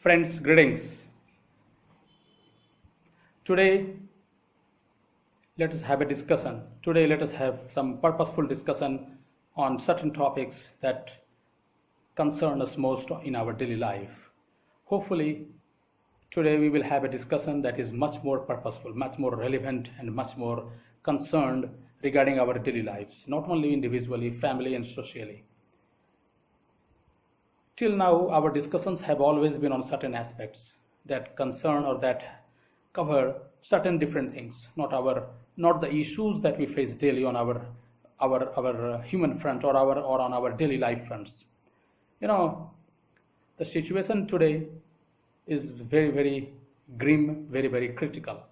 Friends, greetings. Today, let us have a discussion. Today, let us have some purposeful discussion on certain topics that concern us most in our daily life. Hopefully, today we will have a discussion that is much more purposeful, much more relevant, and much more concerned regarding our daily lives, not only individually, family, and socially. Till now, our discussions have always been on certain aspects that concern or that cover certain different things, not the issues that we face daily on our human front or on our daily life fronts. The situation today is very, very grim, very, very critical.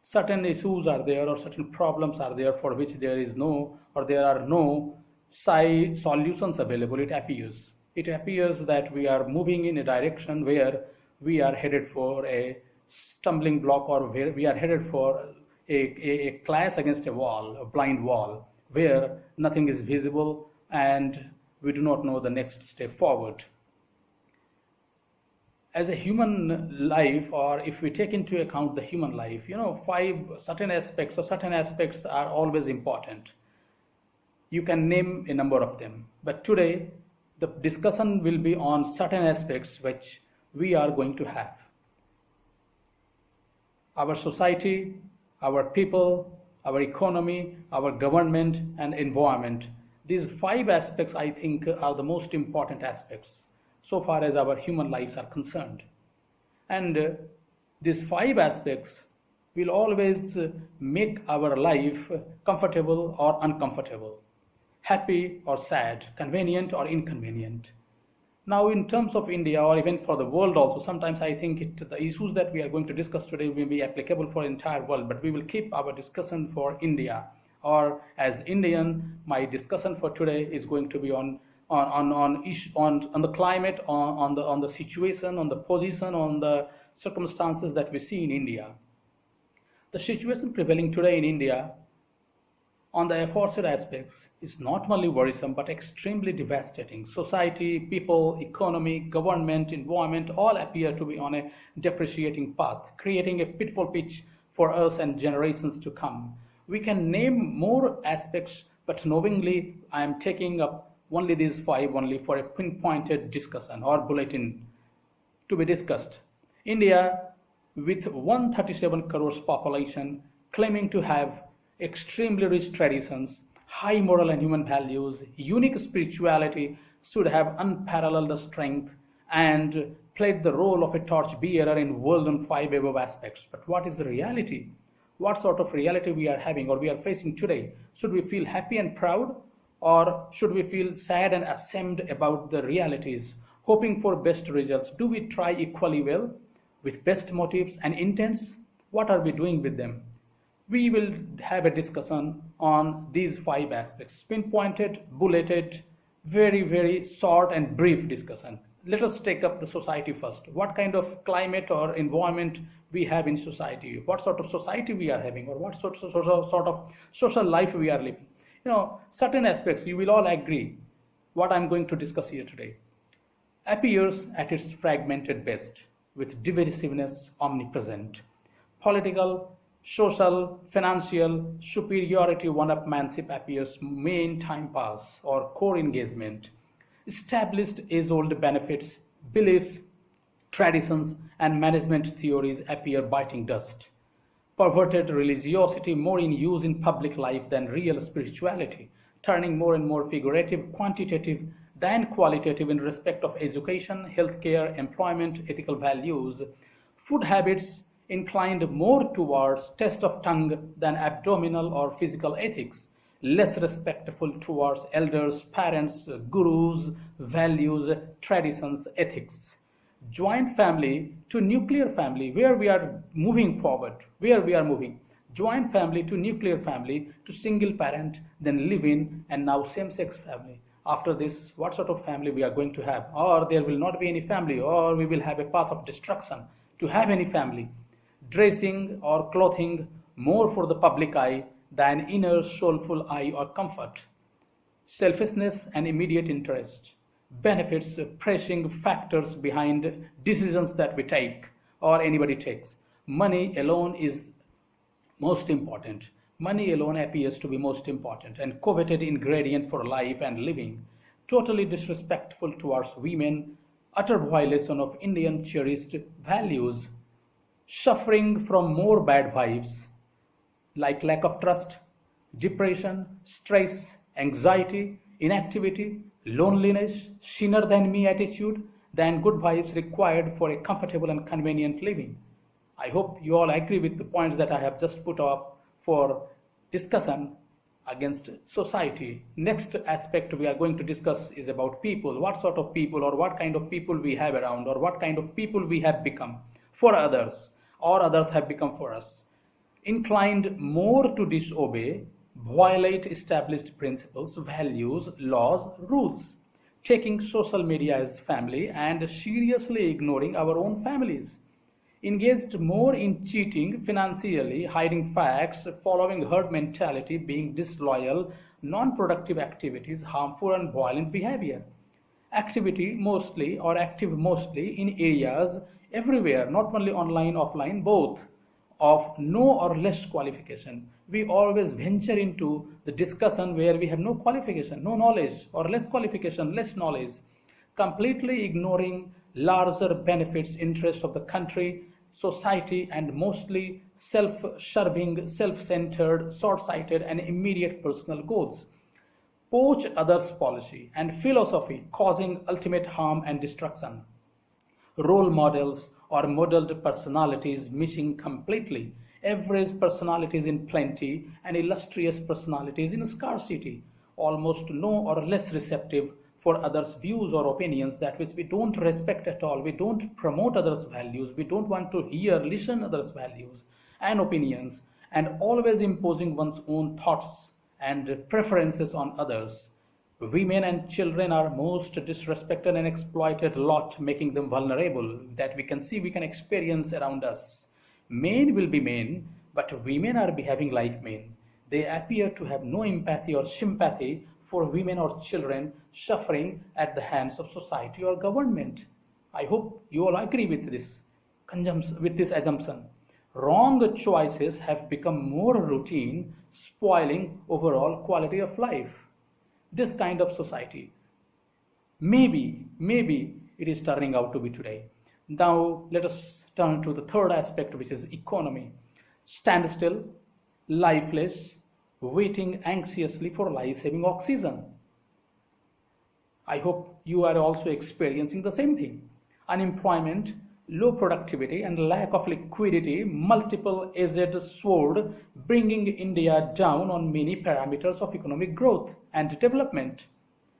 Certain issues are there or certain problems are there for which there are no solutions available. It appears that we are moving in a direction where we are headed for a stumbling block, or where we are headed for a clash against a wall, a blind wall, where nothing is visible and we do not know the next step forward. As a human life, or if we take into account the human life, certain aspects are always important. You can name a number of them, but today the discussion will be on certain aspects which we are going to have. Our society, our people, our economy, our government, and environment. These 5 aspects, I think, are the most important aspects so far as our human lives are concerned. And these 5 aspects will always make our life comfortable or uncomfortable, happy or sad, convenient or inconvenient. Now, in terms of India, or even for the world also, sometimes I think the issues that we are going to discuss today will be applicable for the entire world, but we will keep our discussion for India. Or as Indian, my discussion for today is going to be on the climate, on the situation, on the position, on the circumstances that we see in India. The situation prevailing today in India on the aforesaid aspects is not only worrisome but extremely devastating. Society, people, economy, government, environment all appear to be on a depreciating path, creating a pitfall pitch for us and generations to come. We can name more aspects, but knowingly I am taking up only these 5 only for a pinpointed discussion or bulletin to be discussed. India, with 137 crores population, claiming to have extremely rich traditions, high moral and human values, unique spirituality, should have unparalleled strength and played the role of a torchbearer in world on 5 above aspects. But what is the reality? What sort of reality we are having or we are facing today? Should we feel happy and proud, or should we feel sad and ashamed about the realities, hoping for best results? Do we try equally well with best motives and intents? What are we doing with them? We will have a discussion on these 5 aspects, pinpointed, bulleted, very, very short and brief discussion. Let us take up the society first. What kind of climate or environment we have in society? What sort of society we are having, or what sort of social life we are living? Certain aspects, you will all agree, what I'm going to discuss here today appears at its fragmented best, with divisiveness omnipresent. Political, social, financial, superiority, one-upmanship appears main time pass or core engagement. Established age-old benefits, beliefs, traditions, and management theories appear biting dust. Perverted religiosity more in use in public life than real spirituality, turning more and more figurative, quantitative than qualitative in respect of education, healthcare, employment, ethical values. Food habits inclined more towards taste of tongue than abdominal or physical ethics, less respectful towards elders, parents, gurus, values, traditions, ethics. Joint family to nuclear family, where we are moving forward, joint family to nuclear family to single parent, then live-in, and now same-sex family. After this, what sort of family we are going to have? Or there will not be any family, or we will have a path of destruction to have any family. Dressing or clothing more for the public eye than inner soulful eye or comfort. Selfishness and immediate interest. benefits, pressing factors behind decisions that we take or anybody takes. Money alone is most important. Money alone appears to be most important and coveted ingredient for life and living. Totally disrespectful towards women, utter violation of Indian cherished values, suffering from more bad vibes like lack of trust, depression, stress, anxiety, inactivity, loneliness, sinner than me attitude, than good vibes required for a comfortable and convenient living. I hope you all agree with the points that I have just put up for discussion against society. Next aspect we are going to discuss is about people. What sort of people or what kind of people we have around or what kind of people we have become for others or others have become for us. Inclined more to disobey, violate established principles, values, laws, rules, taking social media as family and seriously ignoring our own families, engaged more in cheating financially, hiding facts, following herd mentality, being disloyal, non-productive activities, harmful and violent behavior, activity mostly or active mostly in areas everywhere, not only online, offline, both, of no or less qualification. We always venture into the discussion where we have no qualification, no knowledge, or less qualification, less knowledge, completely ignoring larger benefits, interests of the country, society, and mostly self-serving, self-centered, short-sighted, and immediate personal goals. Poach others' policy and philosophy, causing ultimate harm and destruction. Role models or modeled personalities missing completely, average personalities in plenty and illustrious personalities in scarcity, almost no or less receptive for others' views or opinions, that which we don't respect at all. We don't promote others' values, we don't want to hear, listen others' values and opinions, and always imposing one's own thoughts and preferences on others. Women and children are most disrespected and exploited lot, making them vulnerable, that we can see, we can experience around us. Men will be men, but women are behaving like men. They appear to have no empathy or sympathy for women or children suffering at the hands of society or government. I hope you all agree with this assumption. Wrong choices have become more routine, spoiling overall quality of life. This kind of society, maybe it is turning out to be today. Now let us turn to the third aspect, which is economy. Standstill, lifeless, waiting anxiously for life-saving oxygen. I hope you are also experiencing the same thing. Unemployment, low productivity, and lack of liquidity, multiple-edged sword, bringing India down on many parameters of economic growth and development.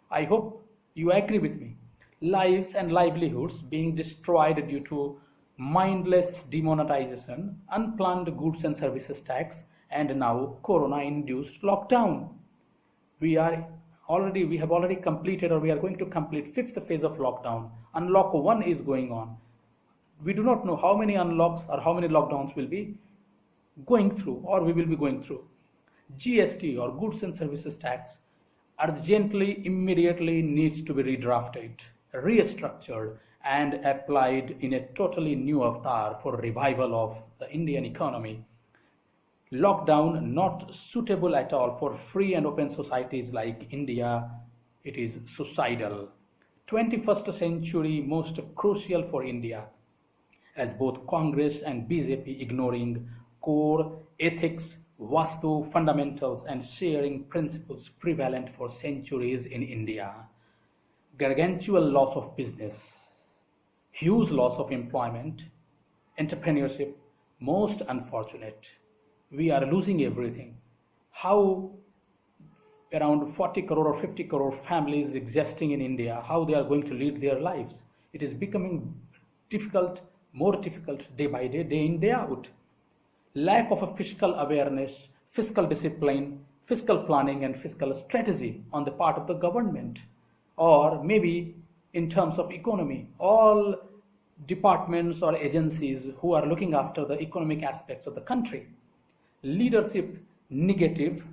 I hope you agree with me. Lives and livelihoods being destroyed due to mindless demonetization, unplanned goods and services tax, and now corona-induced lockdown. We have already completed, or we are going to complete fifth phase of lockdown. Unlock 1 is going on. We do not know how many unlocks or how many lockdowns will be going through or we will be going through. GST or goods and services tax urgently, immediately needs to be redrafted, restructured, and applied in a totally new avatar for revival of the Indian economy. Lockdown not suitable at all for free and open societies like India. It is suicidal. 21st century most crucial for India, as both Congress and BJP ignoring core ethics, Vastu fundamentals, and sharing principles prevalent for centuries in India. Gargantuan loss of business, huge loss of employment, entrepreneurship, most unfortunate. We are losing everything. How around 40 crore or 50 crore families existing in India, how they are going to lead their lives? It is becoming difficult, more difficult day by day, day in, day out. Lack of a fiscal awareness, fiscal discipline, fiscal planning, and fiscal strategy on the part of the government, or maybe in terms of economy, all departments or agencies who are looking after the economic aspects of the country. Leadership negative,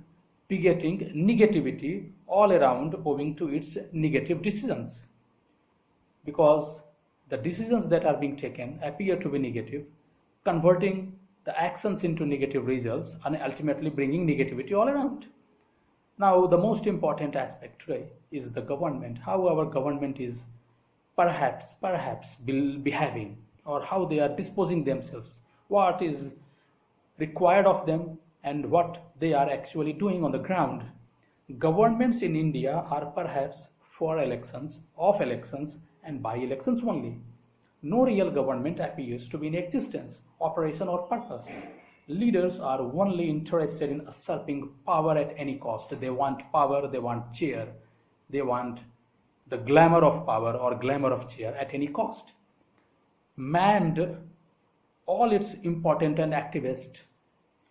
begetting negativity all around owing to its negative decisions. because the decisions that are being taken appear to be negative, converting the actions into negative results and ultimately bringing negativity all around. Now, the most important aspect today is the government, how our government is perhaps behaving, or how they are disposing themselves, what is required of them, and what they are actually doing on the ground. Governments in India are perhaps for elections, of elections, and by elections only. No real government appears to be in existence, operation, or purpose. Leaders are only interested in usurping power at any cost. They want power, they want chair, they want the glamour of power or glamour of chair at any cost. Manned all its important and activist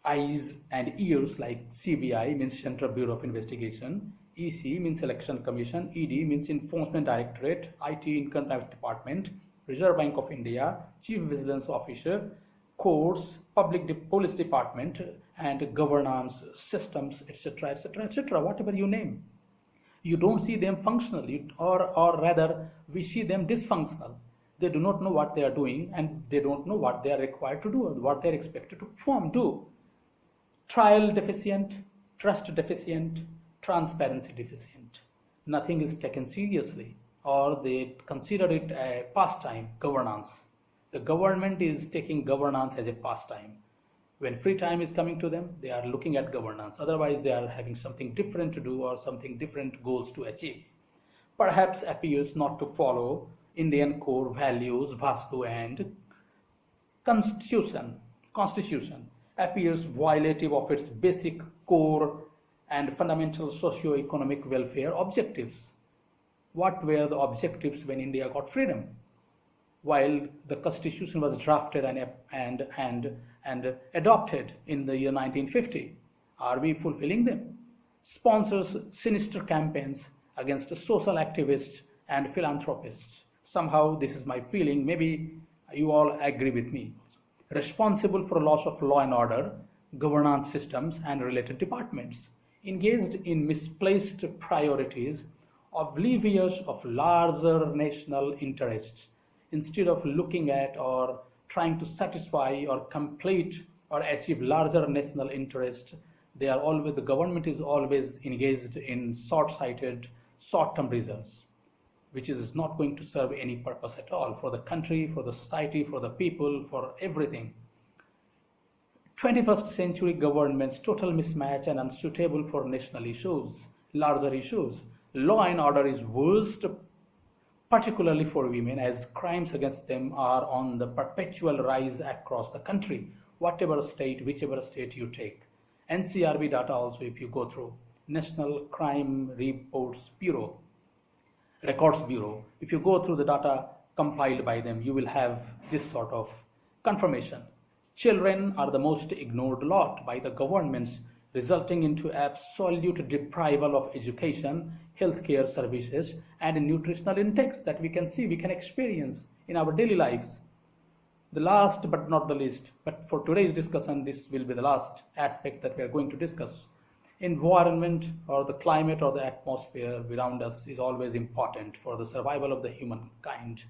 eyes and ears, like CBI means Central Bureau of Investigation, EC means Election Commission, ED means Enforcement Directorate, IT Income Tax Department, Reserve Bank of India, Chief Vigilance Officer, courts, police department, and governance systems, etc., etc., etc., whatever you name. You don't see them functional, or rather we see them dysfunctional. They do not know what they are doing, and they don't know what they are required to do, or what they are expected to do. Trial deficient, trust deficient, transparency deficient. Nothing is taken seriously, or they consider it a pastime, governance. The government is taking governance as a pastime. When free time is coming to them, they are looking at governance. Otherwise, they are having something different to do or something different goals to achieve. Perhaps appears not to follow Indian core values, Vastu, and Constitution appears violative of its basic core and fundamental socio-economic welfare objectives. What were the objectives when India got freedom? While the Constitution was drafted and adopted in the year 1950, are we fulfilling them? Sponsors sinister campaigns against social activists and philanthropists. Somehow this is my feeling, maybe you all agree with me. Responsible for loss of law and order, governance systems, and related departments. Engaged in misplaced priorities, oblivious of larger national interests. Instead of looking at or trying to satisfy or complete or achieve larger national interest, the government is always engaged in short-sighted, short-term results, which is not going to serve any purpose at all for the country, for the society, for the people, for everything. 21st century governments, total mismatch and unsuitable for national issues, larger issues. Law and order is worst, particularly for women, as crimes against them are on the perpetual rise across the country, whichever state you take. NCRB data also, if you go through, National Crime Reports Bureau, Records Bureau, if you go through the data compiled by them, you will have this sort of confirmation. Children are the most ignored lot by the governments, resulting into absolute deprival of education, healthcare services, and nutritional intakes that we can see, we can experience in our daily lives. The last but not the least, but for today's discussion, this will be the last aspect that we are going to discuss. Environment, or the climate or the atmosphere around us, is always important for the survival of the humankind.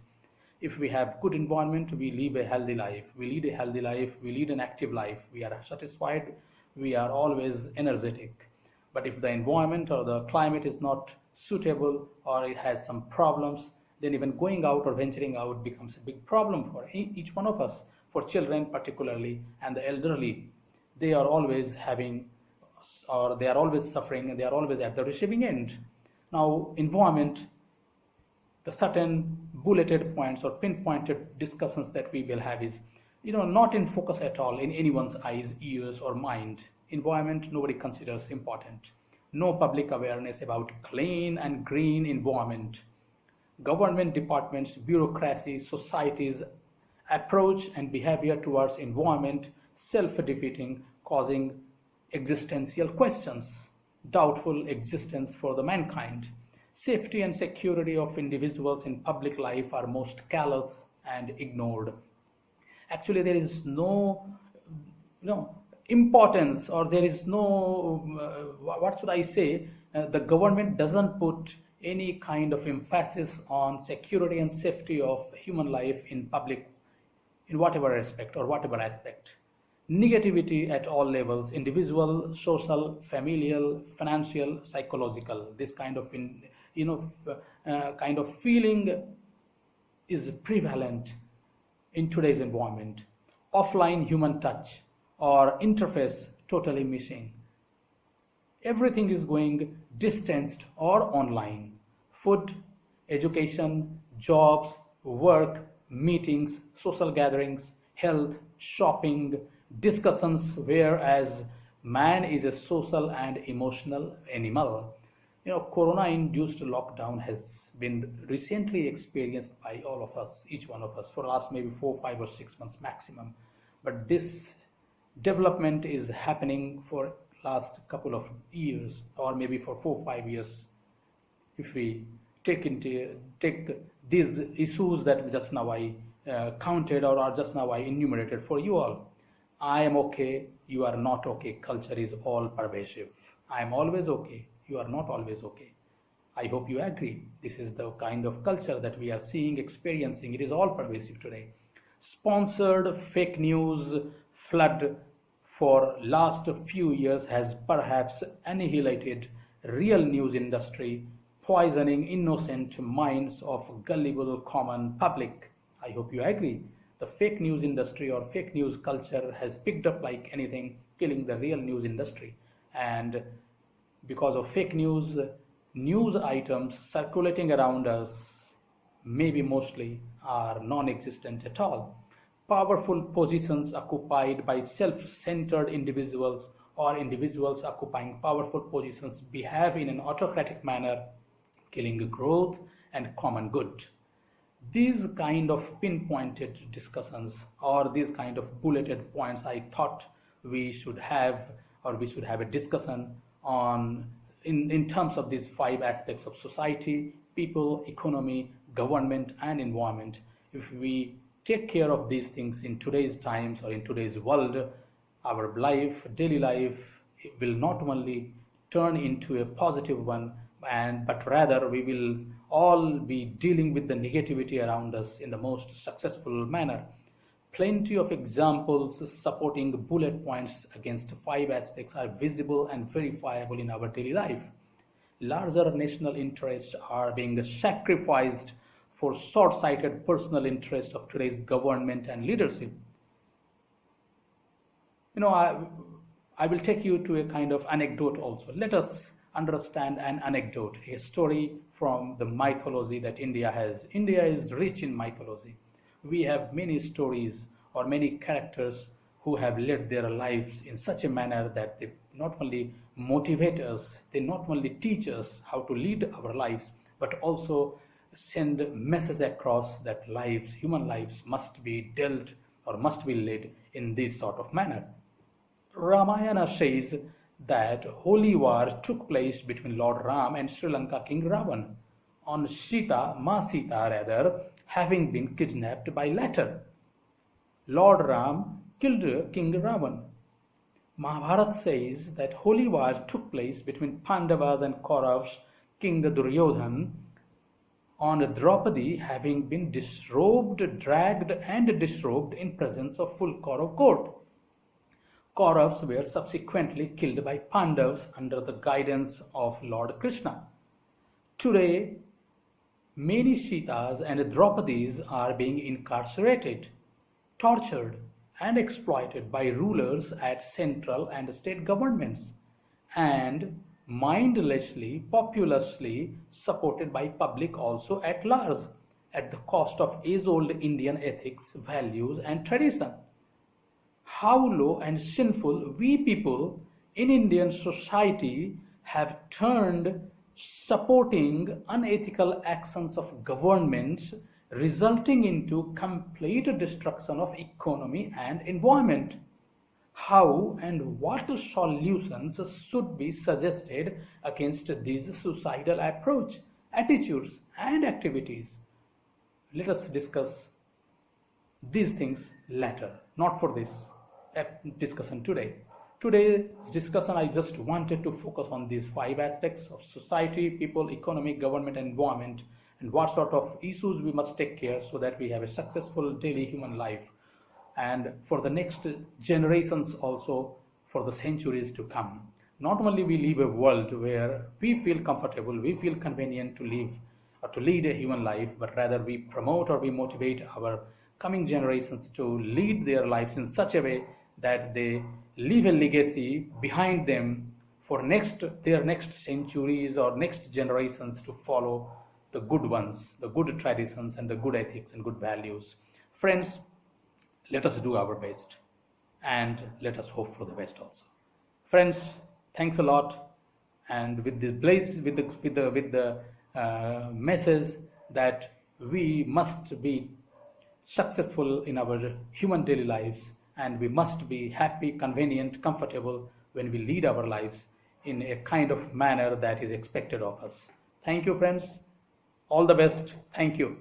If we have good environment, we live a healthy life. We lead a healthy life, we lead an active life, we are satisfied, we are always energetic. But if the environment or the climate is not suitable, or it has some problems, then even going out or venturing out becomes a big problem for each one of us, for children particularly, and the elderly. They are always having, or they are always suffering, and they are always at the receiving end. Now, environment, the certain bulleted points or pinpointed discussions that we will have is, not in focus at all in anyone's eyes, ears, or mind. Environment, nobody considers important. No public awareness about clean and green environment. Government departments, bureaucracy, society's approach and behavior towards environment, self-defeating, causing existential questions, doubtful existence for the mankind. Safety and security of individuals in public life are most callous and ignored. Actually, there is no importance, or there is no, what should I say, the government doesn't put any kind of emphasis on security and safety of human life in public, in whatever aspect or whatever aspect. Negativity at all levels, individual, social, familial, financial, psychological. This kind of kind of feeling is prevalent in today's environment. Offline human touch or interface totally missing. Everything is going distanced or online. Food, education, jobs, work, meetings, social gatherings, health, shopping, discussions, whereas man is a social and emotional animal. Corona-induced lockdown has been recently experienced by all of us, each one of us, for the last maybe 4, 5, or 6 months maximum. But this development is happening for last couple of years, or maybe for 4, 5 years. If we take these issues that just now I counted or just now I enumerated for you all. I am okay, you are not okay. Culture is all pervasive. I am always okay, you are not always okay. I hope you agree. This is the kind of culture that we are seeing, experiencing. It is all pervasive today. Sponsored fake news flood for last few years has perhaps annihilated real news industry, poisoning innocent minds of gullible common public. I hope you agree. The fake news industry or fake news culture has picked up like anything, killing the real news industry. And because of fake news, news items circulating around us, maybe mostly, are non-existent at all. Powerful positions occupied by self-centered individuals or individuals occupying powerful positions behave in an autocratic manner, killing growth and common good. These kind of pinpointed discussions or these kind of bulleted points, I thought we should have a discussion on in terms of these 5 aspects of society, people, economy, government, and environment. If we take care of these things in today's times or in today's world, our life, daily life, it will not only turn into a positive one, but rather we will all be dealing with the negativity around us in the most successful manner. Plenty of examples supporting bullet points against 5 aspects are visible and verifiable in our daily life. Larger national interests are being sacrificed for short-sighted personal interests of today's government and leadership. I will take you to a kind of anecdote also. Let us understand an anecdote, a story from the mythology that India has. India is rich in mythology. We have many stories or many characters who have led their lives in such a manner that they not only motivate us, they not only teach us how to lead our lives, but also send message across that human lives must be dealt or must be led in this sort of manner. Ramayana says that holy war took place between Lord Ram and Sri Lanka King Ravan on Ma Sita rather, having been kidnapped by latter. Lord Ram killed King Ravan. Mahabharata says that holy war took place between Pandavas and Kauravas, King Duryodhan, on Draupadi having been dragged and disrobed in presence of full Kaurav court. Kauravas were subsequently killed by Pandavas under the guidance of Lord Krishna. Today, many Sitas and Draupadis are being incarcerated, tortured, and exploited by rulers at central and state governments, and mindlessly, populously supported by public also at large, at the cost of age-old Indian ethics, values, and tradition. How low and sinful we people in Indian society have turned supporting unethical actions of governments, resulting into complete destruction of economy and environment. How and what solutions should be suggested against these suicidal approach, attitudes, and activities? Let us discuss these things later, not for this discussion today. Today's discussion, I just wanted to focus on these 5 aspects of society, people, economy, government, and environment, and what sort of issues we must take care so that we have a successful daily human life, and for the next generations also, for the centuries to come. Not only we live a world where we feel comfortable, we feel convenient to live or to lead a human life, but rather we promote or we motivate our coming generations to lead their lives in such a way that they leave a legacy behind them for their next centuries or next generations to follow the good ones, the good traditions and the good ethics and good values. Friends, let us do our best and let us hope for the best also. Friends, thanks a lot, and with the message that we must be successful in our human daily lives, and we must be happy, convenient, comfortable when we lead our lives in a kind of manner that is expected of us. Thank you, friends. All the best. Thank you.